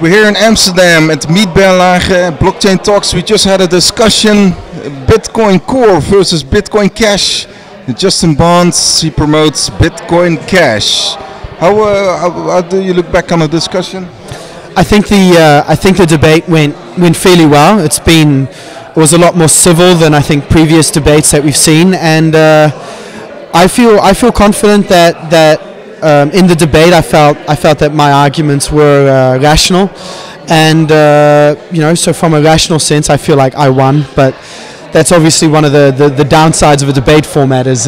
We're here in Amsterdam at Mietberlage Blockchain Talks. We just had a discussion, Bitcoin Core versus Bitcoin Cash. Justin Bonds, he promotes Bitcoin Cash. How do you look back on the discussion? I think the debate went fairly well. It was a lot more civil than I think previous debates that we've seen, and I feel confident that in the debate I felt that my arguments were rational, and so from a rational sense I feel like I won. But that's obviously one of the downsides of a debate format is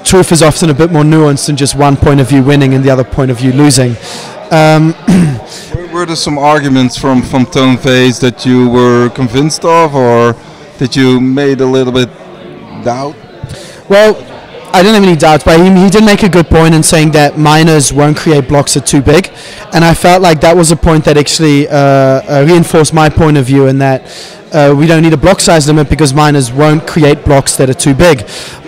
truth is often a bit more nuanced than just one point of view winning and the other point of view losing. Were there some arguments from Tone Phase that you were convinced of, or that you made a little bit doubt? Well, I didn't have any doubts, but he did make a good point in saying that miners won't create blocks that are too big, and I felt like that was a point that actually reinforced my point of view, in that we don't need a block size limit because miners won't create blocks that are too big.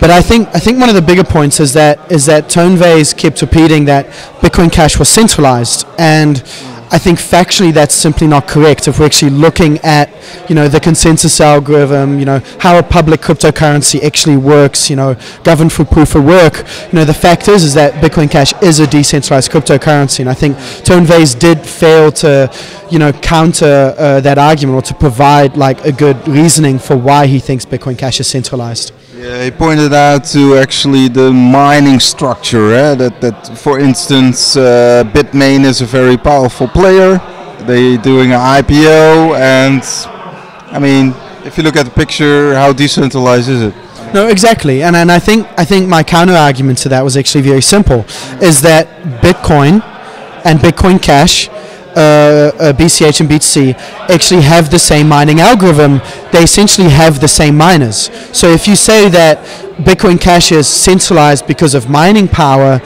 But I think one of the bigger points is that Tone Phase kept repeating that Bitcoin Cash was centralized, and I think factually that's simply not correct. If we're actually looking at, the consensus algorithm, how a public cryptocurrency actually works, governed through proof of work, the fact is that Bitcoin Cash is a decentralized cryptocurrency, and I think Tone Phase did fail to, counter that argument, or to provide like a good reasoning for why he thinks Bitcoin Cash is centralized. Yeah, he pointed out to actually the mining structure, that for instance Bitmain is a very powerful player. They're doing an IPO, and I mean, if you look at the picture, how decentralized is it? No, exactly, and I think my counter argument to that was actually very simple, is that Bitcoin and Bitcoin Cash, BCH and BTC, actually have the same mining algorithm. They essentially have the same miners. So if you say that Bitcoin Cash is centralized because of mining power,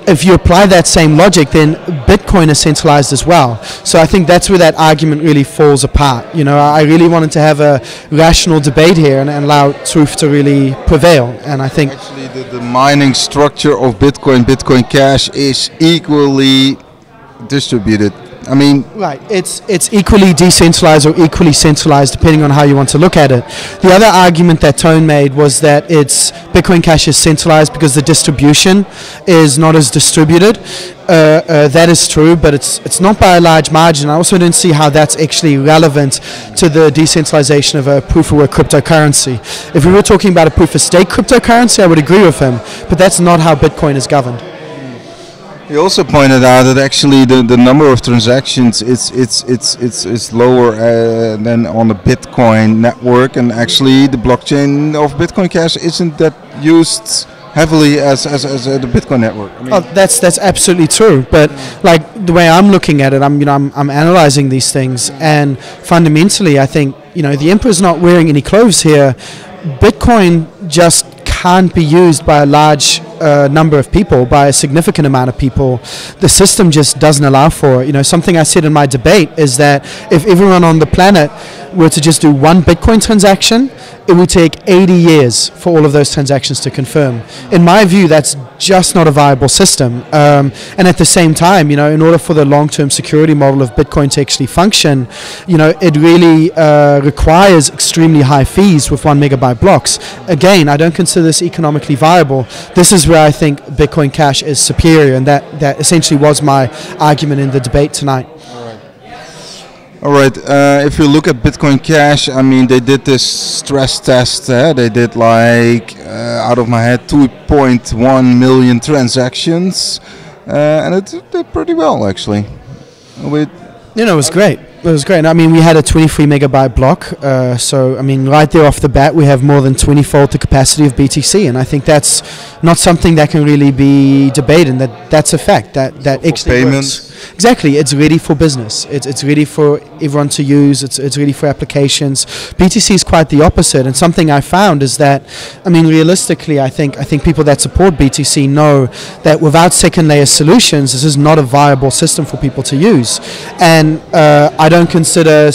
if you apply that same logic, then Bitcoin is centralized as well. So I think that's where that argument really falls apart. I really wanted to have a rational debate here and allow truth to really prevail. And I think actually the mining structure of Bitcoin Cash is equally distributed. I mean, right, it's equally decentralized or equally centralized depending on how you want to look at it. The other argument that Tone made was that Bitcoin Cash is centralized because the distribution is not as distributed. That is true, but it's not by a large margin. I also didn't see how that's actually relevant to the decentralization of a proof of work cryptocurrency. If we were talking about a proof of stake cryptocurrency, I would agree with him, but that's not how Bitcoin is governed. He also pointed out that actually the number of transactions it's lower than on the Bitcoin network, and actually the blockchain of Bitcoin Cash isn't that used heavily as the Bitcoin network. I mean, that's absolutely true. But like the way I'm looking at it, I'm analyzing these things, and fundamentally I think the emperor's not wearing any clothes here. Bitcoin just can't be used by a large number of people, by a significant amount of people. The system just doesn't allow for it. Something I said in my debate is that if everyone on the planet were to just do one Bitcoin transaction, it would take 80 years for all of those transactions to confirm. In my view, that's just not a viable system. And at the same time, in order for the long-term security model of Bitcoin to actually function, it really requires extremely high fees with 1 megabyte blocks. Again, I don't consider this economically viable. This is where I think Bitcoin Cash is superior, and that essentially was my argument in the debate tonight. All right. If you look at Bitcoin Cash, I mean, they did this stress test. They did out of my head, 2.1 million transactions, and it did pretty well actually. It was great. It was great. I mean, we had a 23 megabyte block, so I mean, right there off the bat, we have more than 20-fold the capacity of BTC, and I think that's not something that can really be debated. That's a fact. That actually payments. Works. Exactly, it's ready for business. It's ready for everyone to use. It's ready for applications. BTC is quite the opposite, and something I found is that, I mean, realistically, I think people that support BTC know that without second layer solutions, this is not a viable system for people to use, and I I don't consider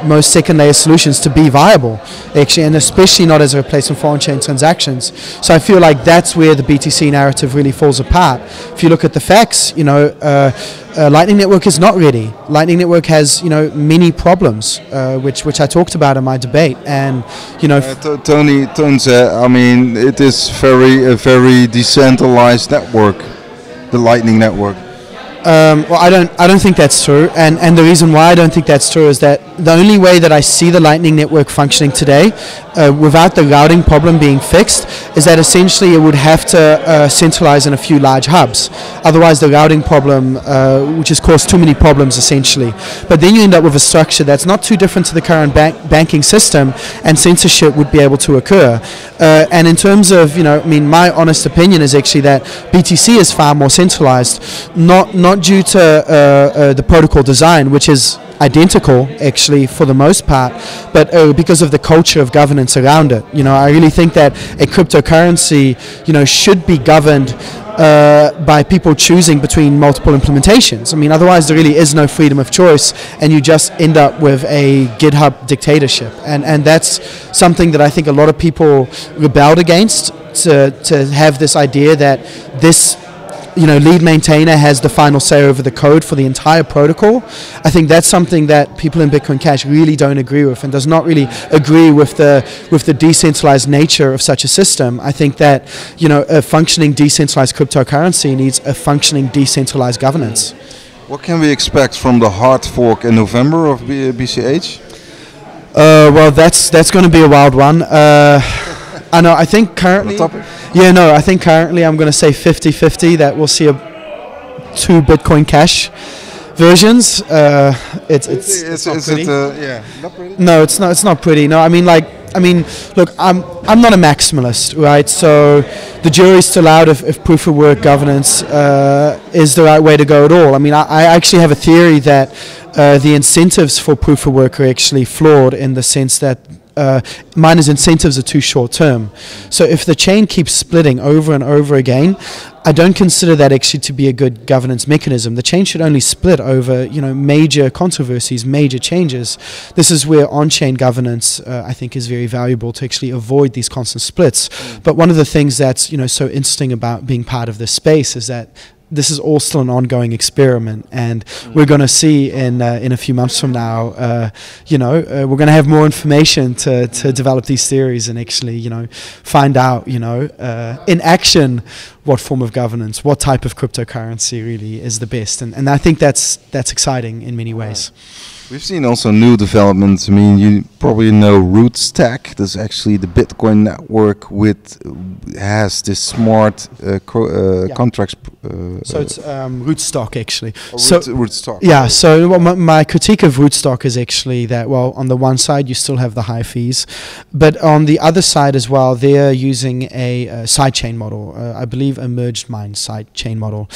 most second layer solutions to be viable, actually, and especially not as a replacement for on-chain transactions. So I feel like that's where the BTC narrative really falls apart. If you look at the facts, Lightning Network is not ready. Lightning Network has, many problems, which I talked about in my debate, and Tony said, I mean, it is a very decentralized network, the Lightning Network. Well, I don't think that's true, and the reason why I don't think that's true is that the only way that I see the Lightning Network functioning today, without the routing problem being fixed, is that essentially it would have to centralize in a few large hubs. Otherwise, the routing problem, which has caused too many problems, essentially. But then you end up with a structure that's not too different to the current banking system, and censorship would be able to occur. And in terms of, my honest opinion is actually that BTC is far more centralized, not due to the protocol design, which is identical actually for the most part, but because of the culture of governance around it. I really think that a cryptocurrency, should be governed by people choosing between multiple implementations. I mean, otherwise there really is no freedom of choice, and you just end up with a GitHub dictatorship. And that's something that I think a lot of people rebelled against, to have this idea that this lead maintainer has the final say over the code for the entire protocol. I think that's something that people in Bitcoin Cash really don't agree with, and does not really agree with the decentralized nature of such a system. I think that a functioning decentralized cryptocurrency needs a functioning decentralized governance. What can we expect from the hard fork in November of BCH? Well, that's going to be a wild one. I know. I think currently. I think currently I'm going to say 50-50 that we'll see two Bitcoin Cash versions. It's not pretty. Not pretty. No, it's not. It's not pretty. No, look, I'm not a maximalist, right? So the jury's still out if proof of work governance is the right way to go at all. I mean, I actually have a theory that the incentives for proof of work are actually flawed, in the sense that miners' incentives are too short term. So if the chain keeps splitting over and over again, I don't consider that actually to be a good governance mechanism. The chain should only split over major controversies, major changes. This is where on-chain governance I think is very valuable, to actually avoid these constant splits. But one of the things that's so interesting about being part of this space is that this is all still an ongoing experiment, and we're going to see in a few months from now, we're going to have more information to develop these theories, and actually, find out, in action, what form of governance, what type of cryptocurrency really is the best, and I think that's exciting in many ways. We've seen also new developments. I mean, you probably know Rootstack. That's actually the Bitcoin network has this smart contracts. So it's Rootstock actually. Rootstock. Yeah. So my critique of Rootstock is actually that, well, on the one side you still have the high fees, but on the other side as well, they're using a sidechain model. I believe a merged mine sidechain model.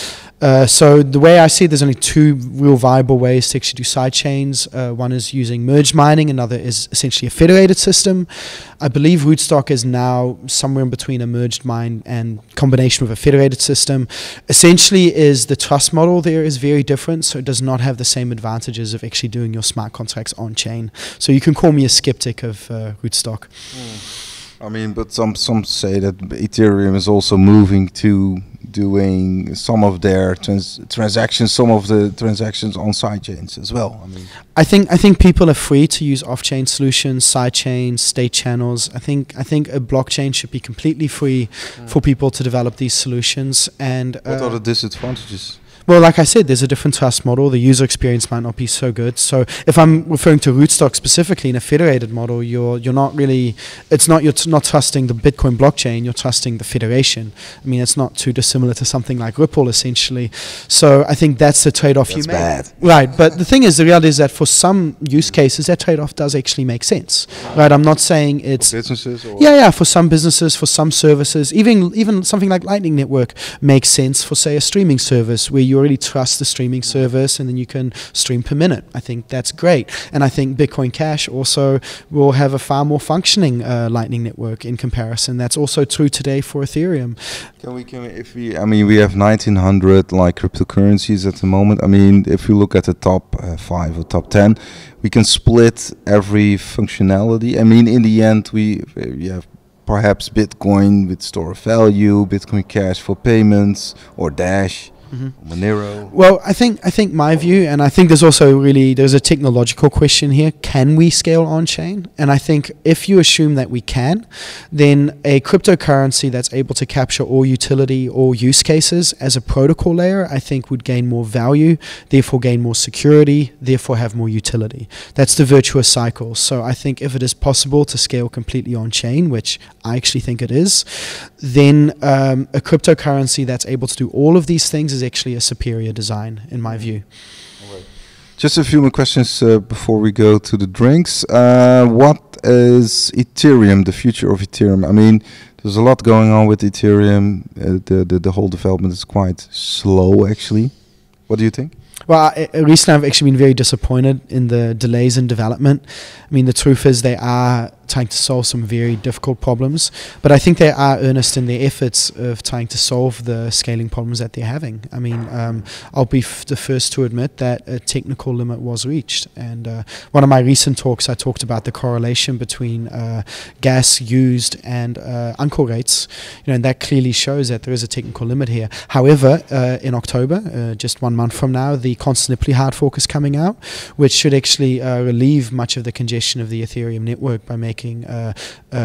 So the way I see it, there's only two real viable ways to actually do sidechains. One is using merge mining, another is essentially a federated system. I believe Rootstock is now somewhere in between a merged mine and combination with a federated system. Essentially, is the trust model there is very different, so it does not have the same advantages of actually doing your smart contracts on chain. So you can call me a skeptic of Rootstock. I mean, but some say that Ethereum is also moving to doing some of their transactions, some of the transactions on sidechains as well. I mean, I think people are free to use off-chain solutions, sidechains, state channels. I think a blockchain should be completely free for people to develop these solutions. And what are the disadvantages? Well, like I said, there's a different trust model. The user experience might not be so good. So if I'm referring to Rootstock specifically in a federated model, you're not really, you're not trusting the Bitcoin blockchain, you're trusting the federation. I mean, it's not too dissimilar to something like Ripple, essentially. So I think that's the trade-off you make. That's bad. Right, but the thing is, the reality is that for some use cases, that trade-off does actually make sense. Right, I'm not saying it's... For businesses? Or yeah, for some businesses, for some services, even something like Lightning Network makes sense for, say, a streaming service where you already trust the streaming service, and then you can stream per minute. I think that's great. And I think Bitcoin Cash also will have a far more functioning Lightning Network in comparison. That's also true today for Ethereum. I mean, we have 1900 like cryptocurrencies at the moment. I mean, if you look at the top 5 or top 10, we can split every functionality. I mean, in the end, we have perhaps Bitcoin with store of value, Bitcoin Cash for payments, or Dash. Monero. Well, I think my view, and I think there's a technological question here. Can we scale on chain? And I think if you assume that we can, then a cryptocurrency that's able to capture all utility, all use cases as a protocol layer, I think would gain more value, therefore gain more security, therefore have more utility. That's the virtuous cycle. So I think if it is possible to scale completely on chain, which I actually think it is, then a cryptocurrency that's able to do all of these things is actually a superior design, in my view. Just a few more questions before we go to the drinks. What is Ethereum, the future of Ethereum? I mean, there's a lot going on with Ethereum. The whole development is quite slow, actually. What do you think? Well, recently I've actually been very disappointed in the delays in development. I mean, the truth is they are trying to solve some very difficult problems, but I think they are earnest in their efforts of trying to solve the scaling problems that they're having. I mean, I'll be the first to admit that a technical limit was reached, and one of my recent talks I talked about the correlation between gas used and uncle rates, and that clearly shows that there is a technical limit here. However, in October, just 1 month from now, the constantly hard fork is coming out, which should actually relieve much of the congestion of the Ethereum network by making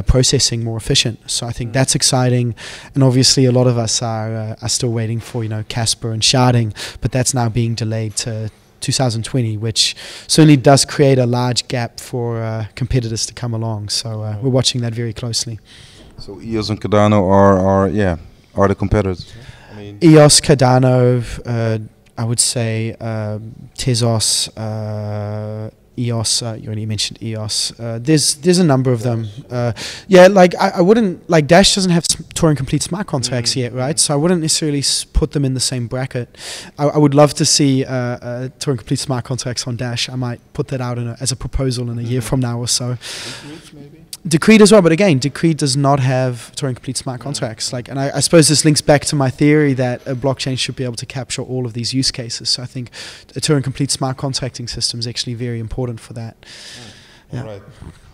processing more efficient. So I think that's exciting, and obviously a lot of us are still waiting for Casper and sharding, but that's now being delayed to 2020, which certainly does create a large gap for competitors to come along. So we're watching that very closely. So EOS and Cardano are the competitors. I mean, EOS, Cardano, I would say Tezos, EOS, you already mentioned EOS. There's a number of them. I wouldn't, like Dash doesn't have Turing complete smart contracts yet, right? So I wouldn't necessarily put them in the same bracket. I would love to see Turing complete smart contracts on Dash. I might put that out as a proposal in a year from now or so. Decreed as well, but again, Decreed does not have Turing complete smart contracts. And I suppose this links back to my theory that a blockchain should be able to capture all of these use cases. So I think a Turing complete smart contracting system is actually very important for that. Yeah. All right.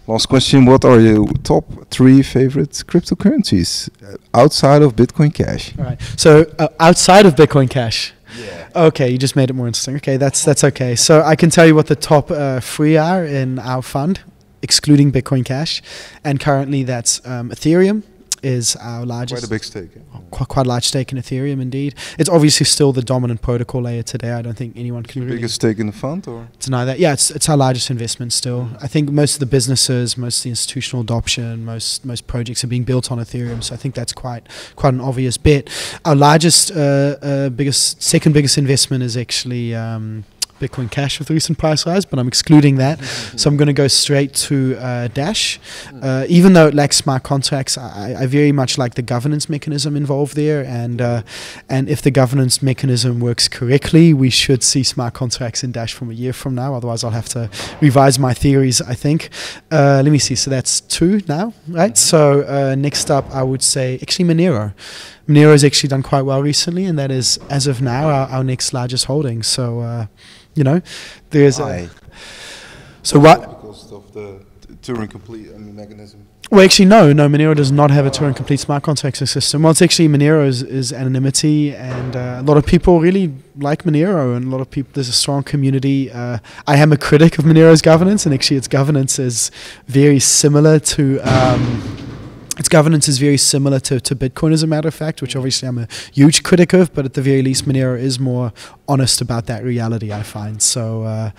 Last question: what are your top 3 favorite cryptocurrencies outside of Bitcoin Cash? All right. So outside of Bitcoin Cash. Yeah. Okay, you just made it more interesting. Okay, that's okay. So I can tell you what the top 3 are in our fund, excluding Bitcoin Cash, and currently that's Ethereum is our largest. Quite a big stake. Yeah. Quite a large stake in Ethereum, indeed. It's obviously still the dominant protocol layer today. I don't think anyone can really biggest stake in the fund, or deny that. Yeah, it's our largest investment still. I think most of the businesses, most of the institutional adoption, most projects are being built on Ethereum. So I think that's quite an obvious bet. Our largest, second biggest investment is actually Bitcoin Cash with the recent price rise, but I'm excluding that. So I'm going to go straight to Dash. Even though it lacks smart contracts, I very much like the governance mechanism involved there, and if the governance mechanism works correctly, we should see smart contracts in Dash from a year from now. Otherwise, I'll have to revise my theories, I think. Let me see. So that's 2 now, right? So next up, I would say actually Monero. Monero has actually done quite well recently, and that is, as of now, our next largest holding. So there's so what? Because of the Turing complete mechanism. Well, actually, no, Monero does not have a Turing complete smart contracting system. Well, it's actually Monero is anonymity, and a lot of people really like Monero, and a lot of people, there's a strong community. I am a critic of Monero's governance, and actually its governance is very similar to Bitcoin, as a matter of fact, which obviously I'm a huge critic of, but at the very least Monero is more honest about that reality, I find. So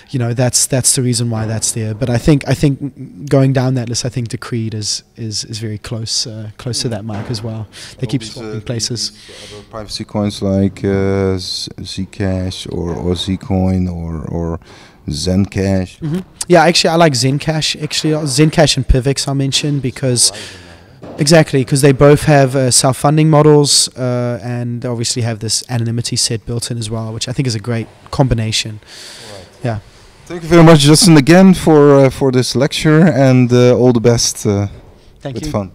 that's the reason why that's there. But I think going down that list, I think Decreed is very close to that mark as well. They keep swapping places. Other privacy coins like Zcash or Zcoin or Zencash. Yeah, actually I like Zencash. Actually, Zencash and Pivx I'll mention because exactly, because they both have self-funding models and obviously have this anonymity set built in as well, which I think is a great combination. Right. Yeah. Thank you very much, Justin, again for this lecture, and all the best Thank with you. fun.